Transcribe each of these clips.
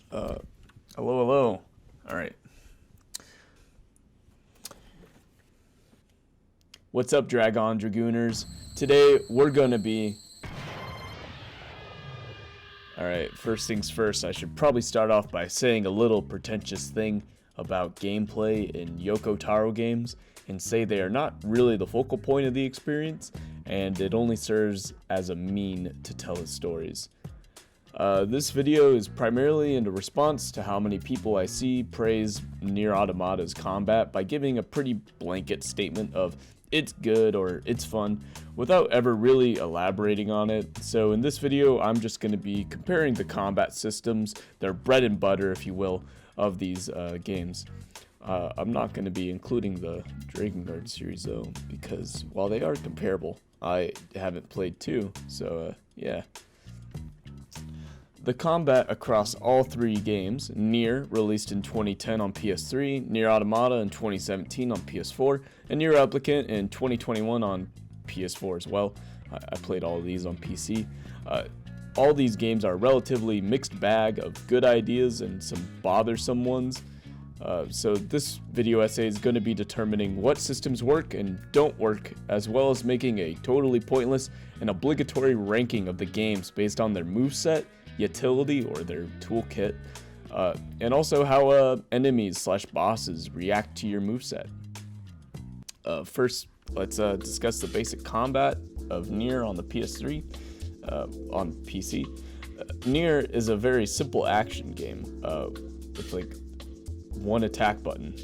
Hello, hello. All right. What's up, Dragon Dragooners? Today we're gonna be... Alright, first things first, I should probably start off by saying a little pretentious thing about gameplay in Yoko Taro games and say they are not really the focal point of the experience, and it only serves as a mean to tell its stories. This video is primarily in response to how many people I see praise NieR Automata's combat by giving a pretty blanket statement of it's good or it's fun without ever really elaborating on it. So in this video I'm just going to be comparing the combat systems, their bread and butter if you will, of these games. I'm not going to be including the Dragon Guard series though, because while they are comparable, I haven't played two, so yeah. The combat across all three games, NieR, released in 2010 on PS3, NieR Automata in 2017 on PS4, and NieR Replicant in 2021 on PS4 as well. I played all of these on PC. All these games are a relatively mixed bag of good ideas and some bothersome ones. So this video essay is going to be determining what systems work and don't work, as well as making a totally pointless and obligatory ranking of the games based on their moveset, utility, or their toolkit, and also how enemies / bosses react to your moveset. First, let's discuss the basic combat of NieR on the PS3, on PC. NieR is a very simple action game with like one attack button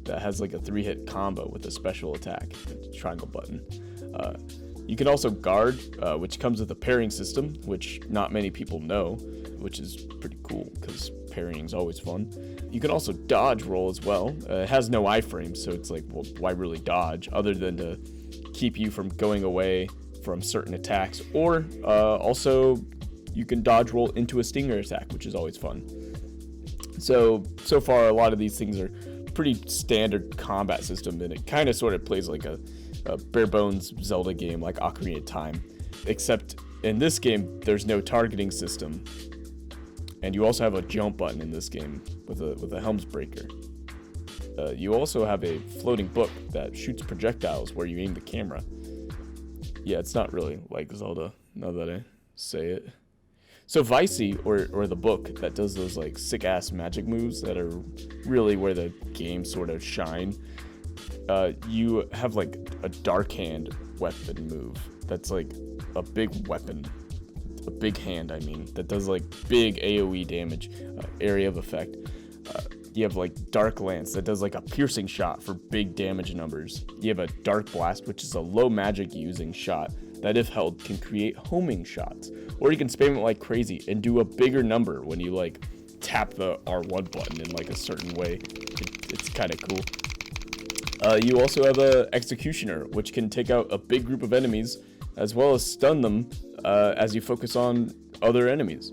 that has like a 3-hit combo with a special attack, a triangle button. You can also guard, which comes with a parrying system, which not many people know, which is pretty cool because parrying is always fun. You can also dodge roll as well. It has no iframes, so it's like, well, why really dodge other than to keep you from going away from certain attacks, or also you can dodge roll into a stinger attack, which is always fun. So far a lot of these things are pretty standard combat system, and it kind of sort of plays like a bare bones Zelda game like Ocarina of Time, except in this game there's no targeting system, and you also have a jump button in this game with a helms breaker. You also have a floating book that shoots projectiles where you aim the camera. Yeah, it's not really like Zelda, now that I say it. So Vicey, or the book that does those like sick ass magic moves that are really where the game sort of shine. You have like a dark hand weapon move that's like a big weapon, a big hand I mean, that does like big AoE damage, area of effect. You have like Dark Lance that does like a piercing shot for big damage numbers. You have a Dark Blast, which is a low magic using shot that if held can create homing shots, or you can spam it like crazy and do a bigger number when you like tap the R1 button in like a certain way. It's kind of cool. You also have a Executioner, which can take out a big group of enemies as well as stun them as you focus on other enemies.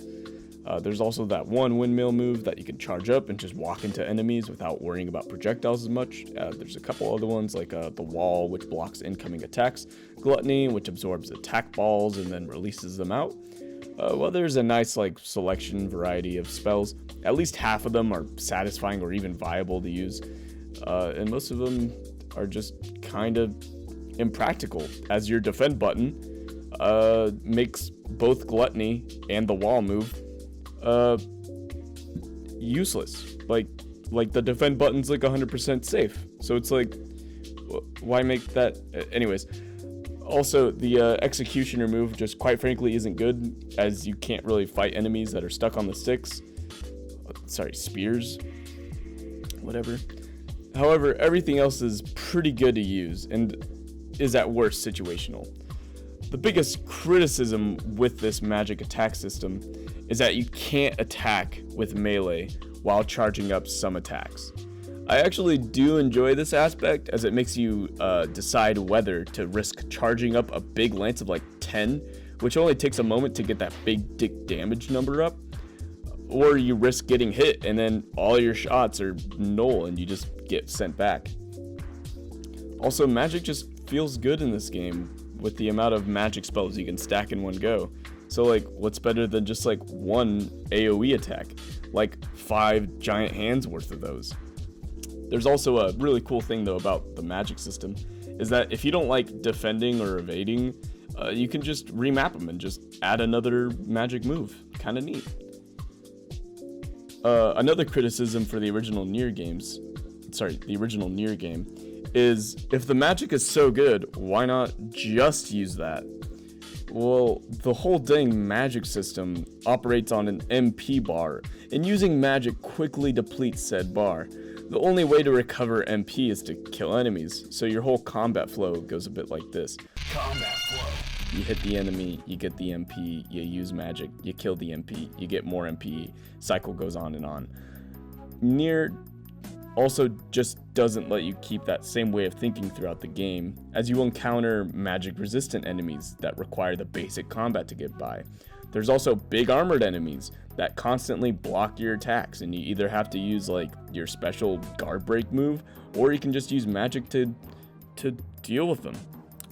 There's also that one windmill move that you can charge up and just walk into enemies without worrying about projectiles as much. There's a couple other ones like the wall, which blocks incoming attacks, Gluttony, which absorbs attack balls and then releases them out. Well, there's a nice like selection variety of spells. At least half of them are satisfying or even viable to use, and most of them are just kind of impractical, as your defend button makes both Gluttony and the wall move useless. Like the defend button's like 100% safe, so it's like, why make that? Anyways, also the Executioner move just quite frankly isn't good, as you can't really fight enemies that are stuck on the sticks. Sorry, spears, whatever. However, everything else is pretty good to use and is at worst situational. The biggest criticism with this magic attack system is that you can't attack with melee while charging up some attacks. I actually do enjoy this aspect, as it makes you decide whether to risk charging up a big lance of like 10, which only takes a moment to get that big dick damage number up, or you risk getting hit and then all your shots are null and you just get sent back. Also, magic just feels good in this game with the amount of magic spells you can stack in one go. So like, what's better than just like one AoE attack? like 5 giant hands worth of those. There's also a really cool thing though about the magic system, is that if you don't like defending or evading, you can just remap them and just add another magic move. Kind of neat. Another criticism for the original NieR game, is if the magic is so good, why not just use that? Well, the whole dang magic system operates on an MP bar, and using magic quickly depletes said bar. The only way to recover MP is to kill enemies, so your whole combat flow goes a bit like this. Combat flow. You hit the enemy, you get the MP, you use magic, you kill the MP, you get more MP, cycle goes on and on. NieR also just doesn't let you keep that same way of thinking throughout the game, as you encounter magic resistant enemies that require the basic combat to get by. There's also big armored enemies that constantly block your attacks, and you either have to use like your special guard break move, or you can just use magic to deal with them.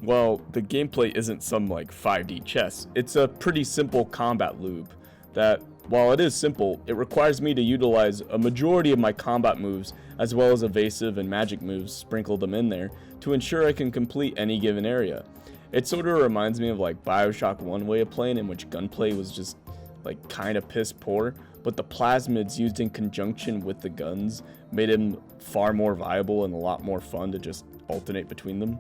Well, the gameplay isn't some like 5D chess. It's a pretty simple combat loop that, while it is simple, it requires me to utilize a majority of my combat moves as well as evasive and magic moves, sprinkle them in there to ensure I can complete any given area. It sort of reminds me of like Bioshock 1 way of playing, in which gunplay was just like kind of piss poor, but the plasmids used in conjunction with the guns made them far more viable and a lot more fun to just alternate between them.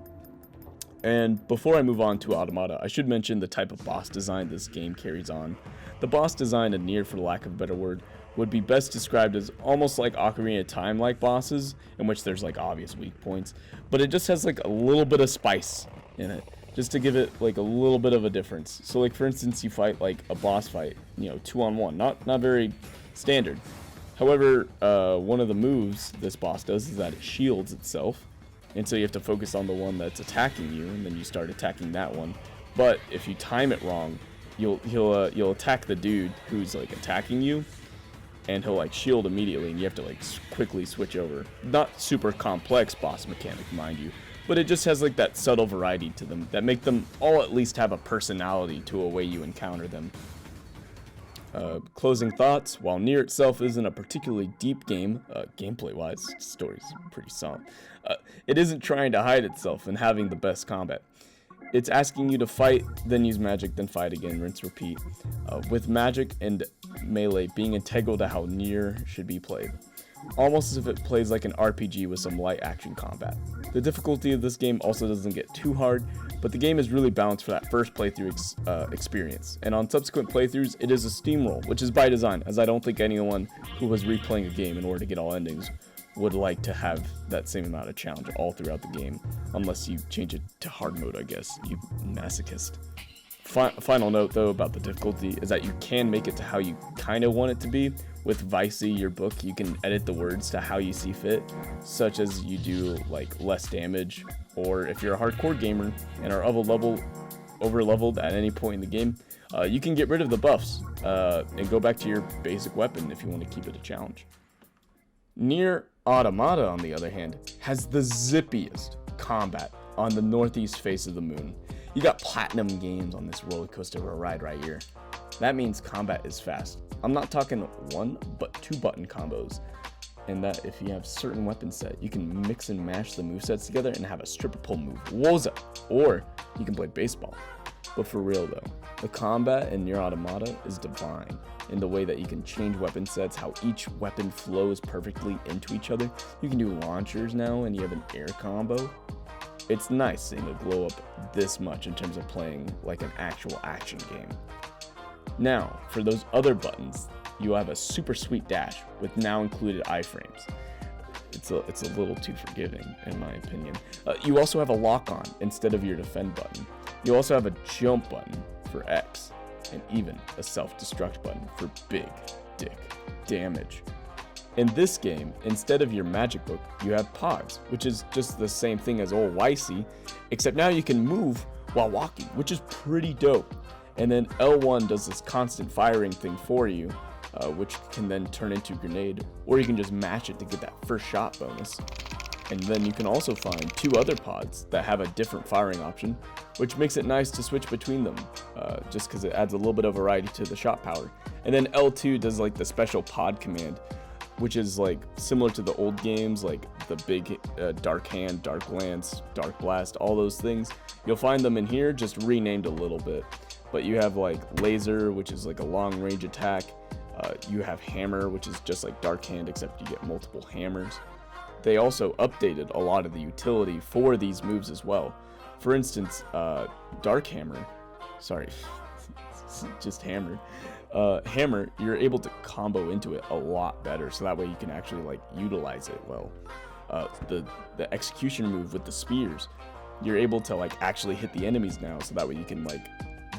And before I move on to Automata, I should mention the type of boss design this game carries on. The boss design in NieR, for lack of a better word, would be best described as almost like Ocarina of Time like bosses, in which there's like obvious weak points, but it just has like a little bit of spice in it, just to give it like a little bit of a difference. So like for instance, you fight like a boss fight, 2-on-1, not very standard. However, one of the moves this boss does is that it shields itself, and so you have to focus on the one that's attacking you, and then you start attacking that one. But if you time it wrong, you'll attack the dude who's like attacking you, and he'll like shield immediately, and you have to like quickly switch over. Not super complex boss mechanic, mind you, but it just has like that subtle variety to them that make them all at least have a personality to a way you encounter them. Closing thoughts: while NieR itself isn't a particularly deep game, gameplay-wise, story's pretty solid. It isn't trying to hide itself in having the best combat. It's asking you to fight, then use magic, then fight again, rinse, repeat, with magic and melee being integral to how NieR should be played. Almost as if it plays like an RPG with some light action combat. The difficulty of this game also doesn't get too hard, but the game is really balanced for that first playthrough experience, and on subsequent playthroughs it is a steamroll, which is by design, as I don't think anyone who was replaying a game in order to get all endings would like to have that same amount of challenge all throughout the game, unless you change it to hard mode, I guess, you masochist. Final note though about the difficulty is that you can make it to how you kind of want it to be. With Vicey, your book, you can edit the words to how you see fit, such as you do like less damage, or if you're a hardcore gamer and are over leveled at any point in the game, you can get rid of the buffs and go back to your basic weapon if you want to keep it a challenge. NieR Automata, on the other hand, has the zippiest combat on the northeast face of the moon. You got platinum games on this roller coaster of a ride right here. That means combat is fast. I'm not talking 1 but 2 button combos, and that if you have certain weapon set, you can mix and mash the movesets together and have a stripper pole move, Woza, or you can play baseball. But for real though, the combat in NieR Automata is divine in the way that you can change weapon sets, how each weapon flows perfectly into each other. You can do launchers now, and you have an air combo. It's nice seeing it glow up this much in terms of playing like an actual action game. Now, for those other buttons, you have a super sweet dash with now included iframes. It's a little too forgiving, in my opinion. You also have a lock-on instead of your defend button. You also have a jump button for X, and even a self-destruct button for big dick damage. In this game, instead of your magic book, you have pods, which is just the same thing as old Vicey, except now you can move while walking, which is pretty dope. And then L1 does this constant firing thing for you, which can then turn into a grenade, or you can just mash it to get that first shot bonus. And then you can also find 2 other pods that have a different firing option, which makes it nice to switch between them, just because it adds a little bit of variety to the shot power. And then L2 does like the special pod command, which is like similar to the old games, like the big Dark Hand, Dark Lance, Dark Blast, all those things. You'll find them in here, just renamed a little bit. But you have like Laser, which is like a long range attack. You have Hammer, which is just like Dark Hand, except you get multiple hammers. They also updated a lot of the utility for these moves as well. For instance, Dark Hammer, sorry, just Hammer. Hammer, you're able to combo into it a lot better, so that way you can actually like utilize it well. The execution move with the spears, you're able to like actually hit the enemies now, so that way you can like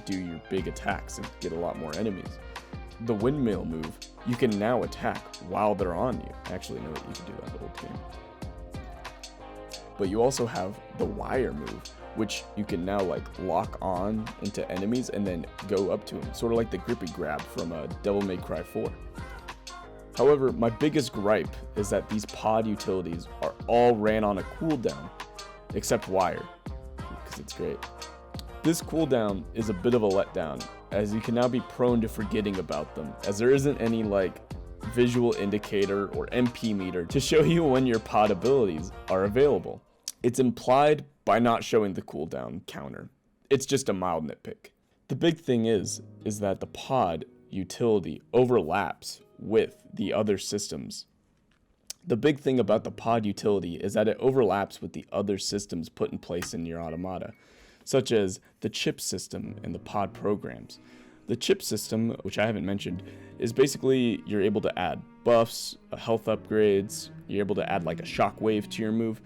do your big attacks and get a lot more enemies. The windmill move, you can now attack while they're on you. Actually, no, you can do that in the old game. But you also have the wire move, which you can now like lock on into enemies and then go up to them, sort of like the grippy grab from Devil May Cry 4. However, my biggest gripe is that these pod utilities are all ran on a cooldown, except wire, because it's great. This cooldown is a bit of a letdown, as you can now be prone to forgetting about them, as there isn't any like visual indicator or MP meter to show you when your pod abilities are available. It's implied by not showing the cooldown counter. It's just a mild nitpick. The big thing is that the pod utility overlaps with the other systems. The big thing about the pod utility is that it overlaps with the other systems put in place in NieR Automata, such as the chip system and the pod programs. The chip system, which I haven't mentioned, is basically you're able to add buffs, health upgrades, you're able to add like a shockwave to your move.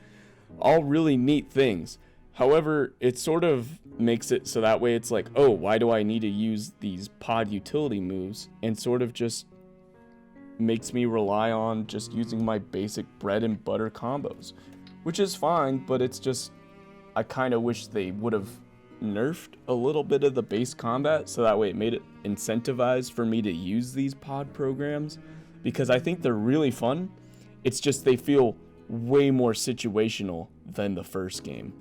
All really neat things. However, it sort of makes it so that way it's like, oh, why do I need to use these pod utility moves? And sort of just makes me rely on just using my basic bread and butter combos, which is fine, but it's just, I kind of wish they would have nerfed a little bit of the base combat so that way it made it incentivized for me to use these pod programs, because I think they're really fun. It's just they feel way more situational than the first game.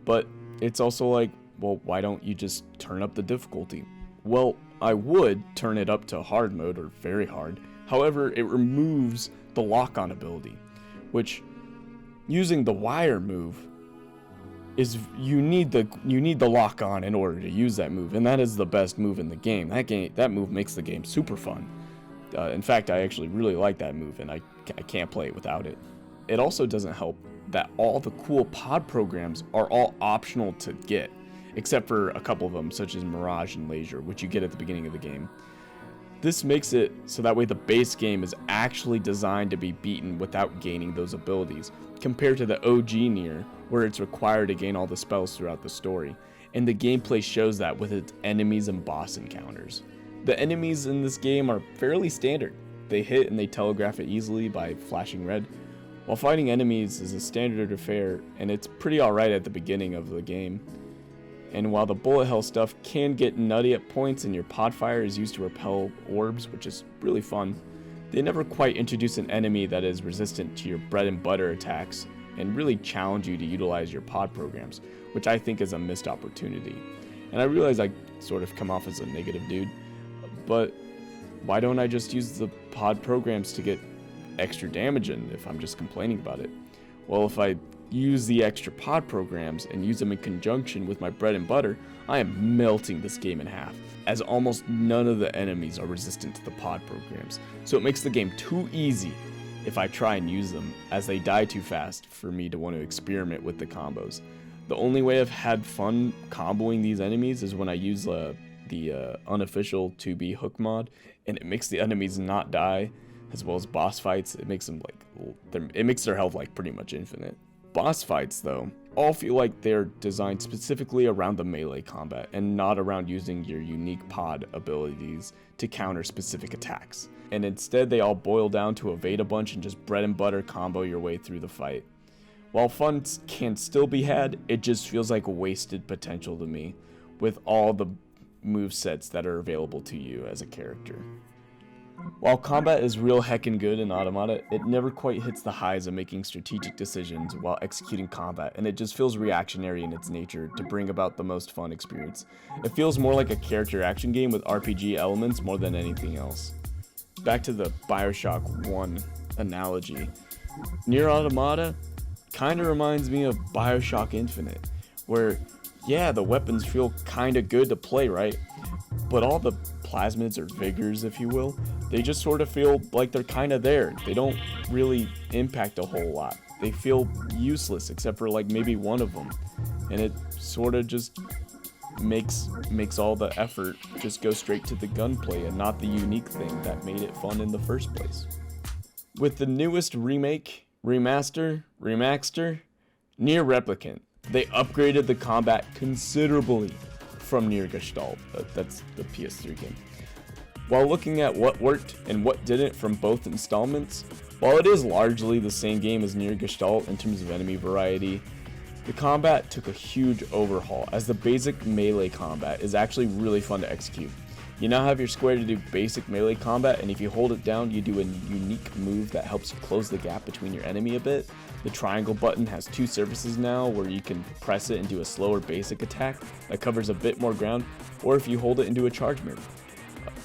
But it's also like, well, why don't you just turn up the difficulty? Well, I would turn it up to hard mode or very hard. However, it removes the lock-on ability, which using the wire move is you need the lock-on in order to use that move, and that is the best move in the game. That move makes the game super fun. In fact, I actually really like that move, and I can't play it without it. It also doesn't help that all the cool pod programs are all optional to get, except for a couple of them, such as Mirage and Laser, which you get at the beginning of the game. This makes it so that way the base game is actually designed to be beaten without gaining those abilities, compared to the OG NieR, where it's required to gain all the spells throughout the story, and the gameplay shows that with its enemies and boss encounters. The enemies in this game are fairly standard. They hit and they telegraph it easily by flashing red, while fighting enemies is a standard affair, and it's pretty alright at the beginning of the game. And while the bullet hell stuff can get nutty at points and your pod fire is used to repel orbs, which is really fun, they never quite introduce an enemy that is resistant to your bread and butter attacks and really challenge you to utilize your pod programs, which I think is a missed opportunity. And I realize I sort of come off as a negative dude, but why don't I just use the pod programs to get extra damage in if I'm just complaining about it? Well, if I use the extra pod programs and use them in conjunction with my bread and butter, I am melting this game in half, as almost none of the enemies are resistant to the pod programs, so it makes the game too easy if I try and use them, as they die too fast for me to want to experiment with the combos. The only way I've had fun comboing these enemies is when I use the unofficial 2B hook mod, and it makes the enemies not die, as well as boss fights. It makes them it makes their health like pretty much infinite. Boss fights, though, all feel like they're designed specifically around the melee combat and not around using your unique pod abilities to counter specific attacks. And instead, they all boil down to evade a bunch and just bread and butter combo your way through the fight. While fun can still be had, it just feels like wasted potential to me, with all the movesets that are available to you as a character. While combat is real heckin' good in Automata, it never quite hits the highs of making strategic decisions while executing combat, and it just feels reactionary in its nature to bring about the most fun experience. It feels more like a character action game with RPG elements more than anything else. Back to the Bioshock 1 analogy. NieR Automata kinda reminds me of Bioshock Infinite, where, yeah, the weapons feel kinda good to play, right? But all the plasmids or vigors, if you will, they just sort of feel like they're kinda there. They don't really impact a whole lot. They feel useless except for like maybe one of them. And it sort of just makes all the effort just go straight to the gunplay and not the unique thing that made it fun in the first place. With the newest remake, remaster, NieR Replicant, they upgraded the combat considerably from NieR Gestalt. That's the PS3 game. While looking at what worked and what didn't from both installments, while it is largely the same game as NieR Gestalt in terms of enemy variety, the combat took a huge overhaul, as the basic melee combat is actually really fun to execute. You now have your square to do basic melee combat, and if you hold it down, you do a unique move that helps you close the gap between your enemy a bit. The triangle button has two surfaces now, where you can press it and do a slower basic attack that covers a bit more ground, or if you hold it and do a charge move.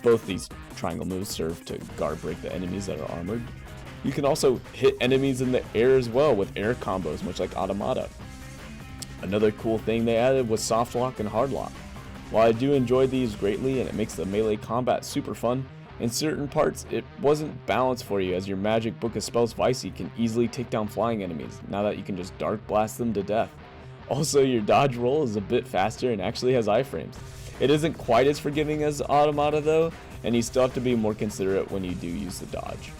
Both these triangle moves serve to guard break the enemies that are armored. You can also hit enemies in the air as well with air combos, much like Automata. Another cool thing they added was soft lock and hard lock. While I do enjoy these greatly and it makes the melee combat super fun, in certain parts it wasn't balanced for you, as your magic book of spells Vicey can easily take down flying enemies now that you can just dark blast them to death. Also, your dodge roll is a bit faster and actually has iframes. It isn't quite as forgiving as Automata though, and you still have to be more considerate when you do use the dodge.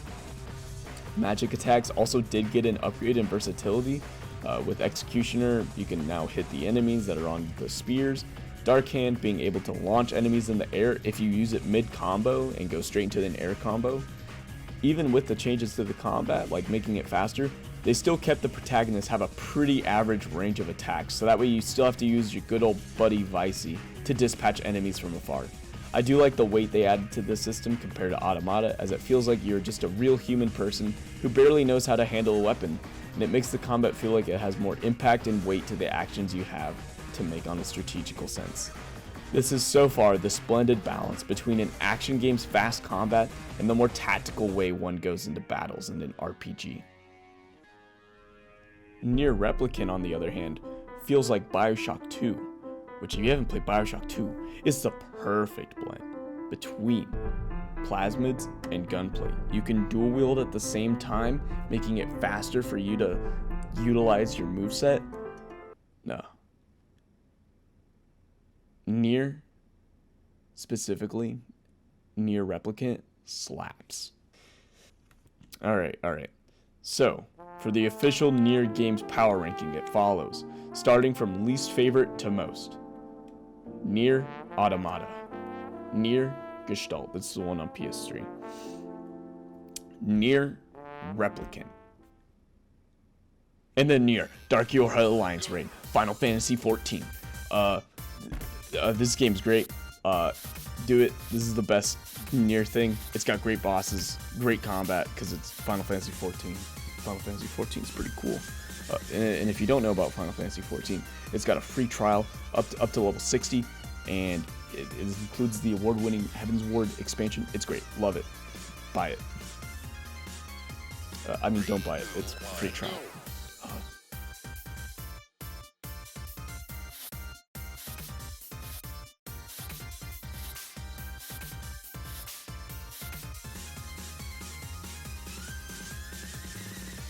Magic attacks also did get an upgrade in versatility. With Executioner, you can now hit the enemies that are on the spears. Dark Hand being able to launch enemies in the air if you use it mid-combo and go straight into an air combo. Even with the changes to the combat, like making it faster, they still kept the protagonist have a pretty average range of attacks, so that way you still have to use your good old buddy Vicey to dispatch enemies from afar. I do like the weight they added to this system compared to Automata, as it feels like you're just a real human person who barely knows how to handle a weapon, and it makes the combat feel like it has more impact and weight to the actions you have to make on a strategical sense. This is so far the splendid balance between an action game's fast combat and the more tactical way one goes into battles in an RPG. NieR Replicant, on the other hand, feels like Bioshock 2, which, if you haven't played Bioshock 2, is the perfect blend between plasmids and gunplay. You can dual wield at the same time, making it faster for you to utilize your moveset. No. NieR, specifically, NieR Replicant, slaps. Alright. So, for the official NieR Games power ranking, it follows, starting from least favorite to most. NieR Automata. NieR Gestalt, this is the one on PS3. NieR Replicant. And then NieR Dark Yorha Alliance Raid, Final Fantasy XIV. This game's great. Do it. This is the best NieR thing. It's got great bosses, great combat, because it's Final Fantasy XIV. Final Fantasy XIV is pretty cool. And if you don't know about Final Fantasy XIV, it's got a free trial up to level 60, and it includes the award-winning Heaven's Ward expansion. It's great. Love it. Buy it. Don't buy it. It's free trial.